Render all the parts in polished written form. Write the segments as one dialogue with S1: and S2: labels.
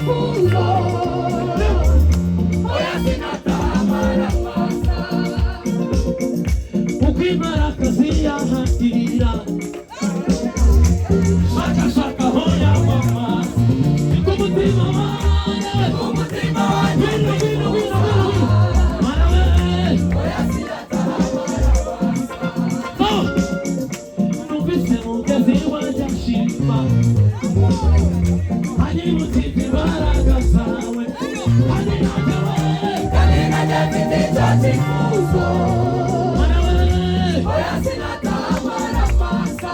S1: kwifuza oya sinatamara masa ukwimara kazi yahatira shaka shaka hoya mama ikumutima wanjye ikumutima wanjye wino marawe oya sinatamara masa numvise mugezi wanjye ashima hari mutiti imbaraga zawe hari najya mfite icyo cyifuzo oya sinatamara masa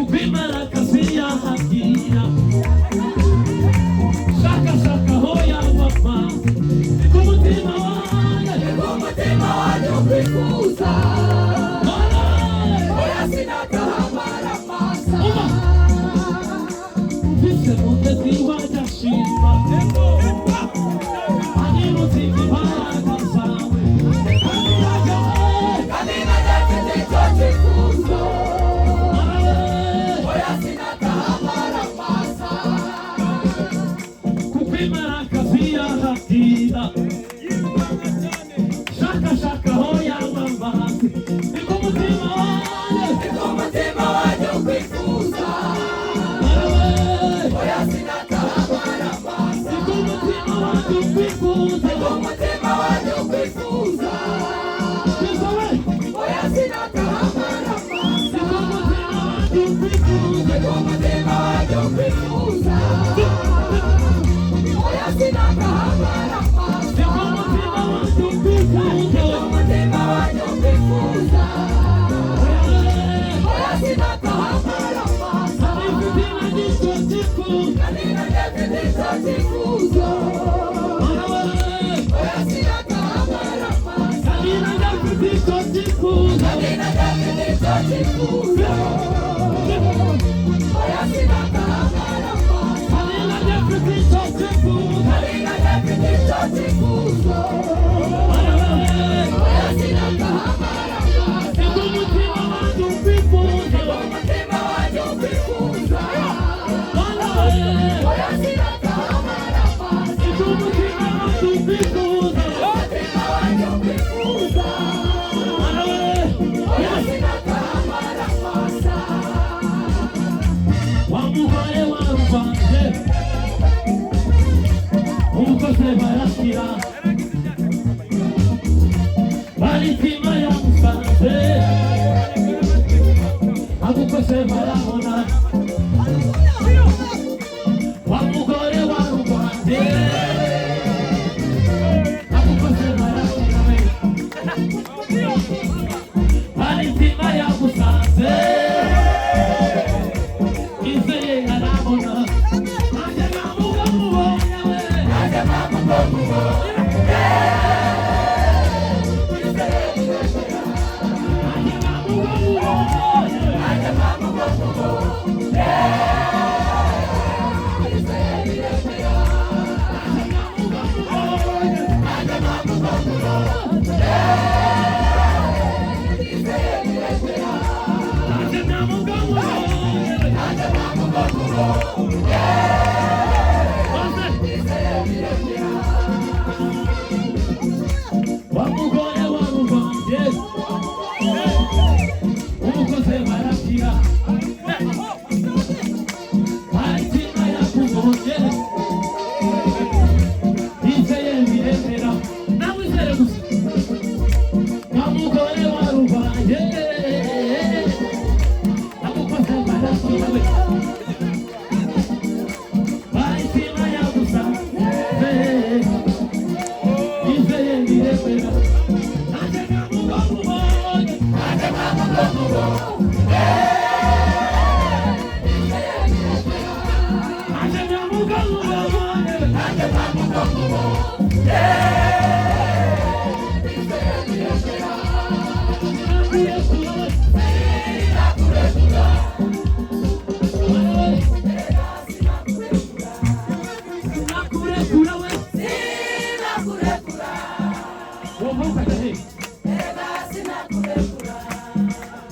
S1: ukwimara kazi yahatira shaka shaka hoya mama ikumutima wanjye ukwifuza oya sinatamara masa umvise mugezi wanjye ashima hari mutiti imbaraga zawe kandi najya mfite icyo cyifuzo oya sinatamara masa kukwimara kazi yahatira shaka shaka hoya mama ikumutima wanjye ukwifuza oya sinatamara masa ikumutima wanjye ukwifuza oya sinatamara masa ikumutima wanjye ukwifuza oya sinatamara masa ikumutima wanjye ukwifuza oya sinatamara masa ikumutima wanjye ukwifuza oya sinatamara masa wamugore waruvanje umukozi barakira baritima yamusanze agukoze barabona wamugore waruvanje agukoze barakira baritima yamusanze wamugore waruvanje umukozi barakira baritima yakuvuje yizeye biremera namwizere gusa wamugore waruvanje agukoze barakira we baritima yagusanze yizeye biremera nanjye namugomubonye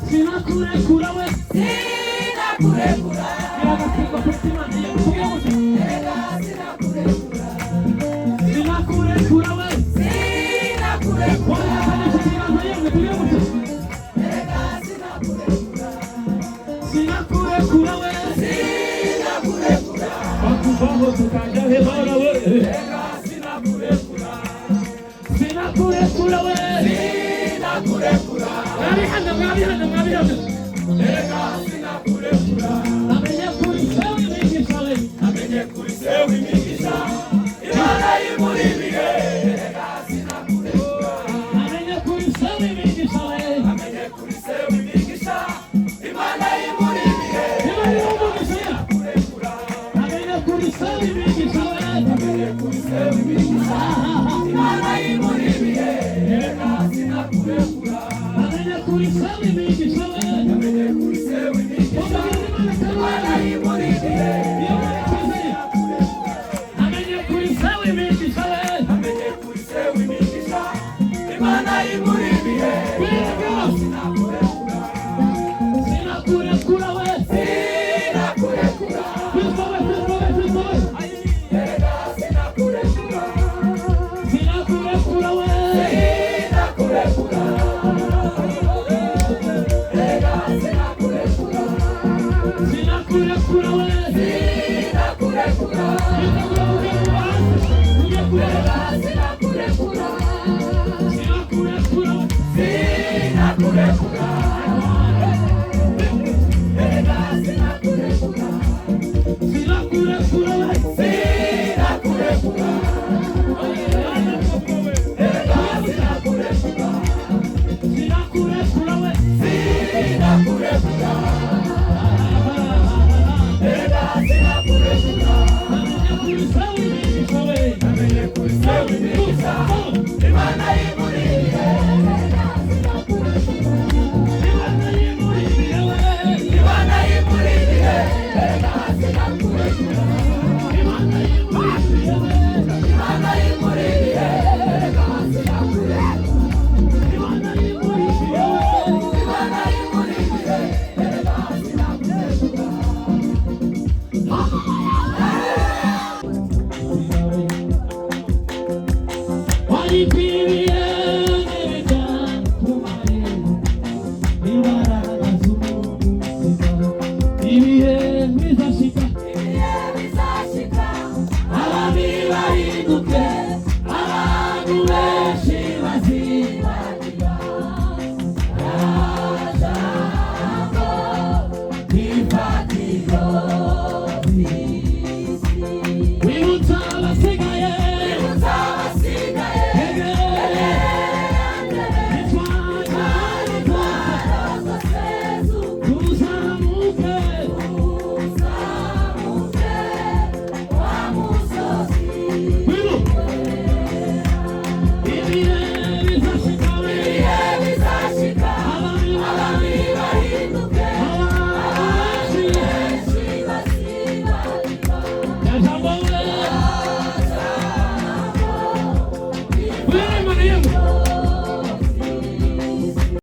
S1: Sinakurekura we, sinakurekura. sinakurekura we,
S2: sinakurekura,
S1: bakuvaho tukajya hehora we,
S2: sinakurekura,
S1: sinakurekura we,
S2: sinakurekura,
S1: mwari hano
S2: sinakurekura,
S1: amenye kuri sewe imigisha we,
S2: amenye kuri sewe imigisha, Imana imuri ibihe, sinakurekura,
S1: amenye kuri sewe imigisha we,
S2: amenye kuri sewe imigisha, Imana imuri ibihe,
S1: Imana y'umugisha, amenye kuri sewe imigisha we,
S2: amenye kuri sewe imigisha, Imana imuri ibihe, sinakurekura,
S1: amenye kuri sewe imigisha we,
S2: amenye kuri sewe imigisha, Imana imuri ibihe,
S1: amenye kuri sewe imigisha we,
S2: amenye kuri sewe imigisha, Imana imuri ibihe, sinakurekura,
S1: sinakurekura we,
S2: sinakurekura, erega sinakurekura,
S1: sinakurekura we,
S2: sinakurekura, erega sinakurekura,
S1: sinakurekura we,
S2: sinakurekura, erega sinakurekura,
S1: sinakurekura we,
S2: sinakurekura, erega sinakurekura,
S1: sinakurekura we,
S2: sinakurekura, erega sinakurekura,
S1: sinakurekura we,
S2: sinakurekura, erega sinakurekura,
S1: amenye kuri sewe imigisha we,
S2: amenye kuri sewe imigisha, Imana imuri ibihe,
S1: Imana y'imuri ibihe we,
S2: Imana imuri ibihe, erega sinakurekura,
S1: Imana y'imuri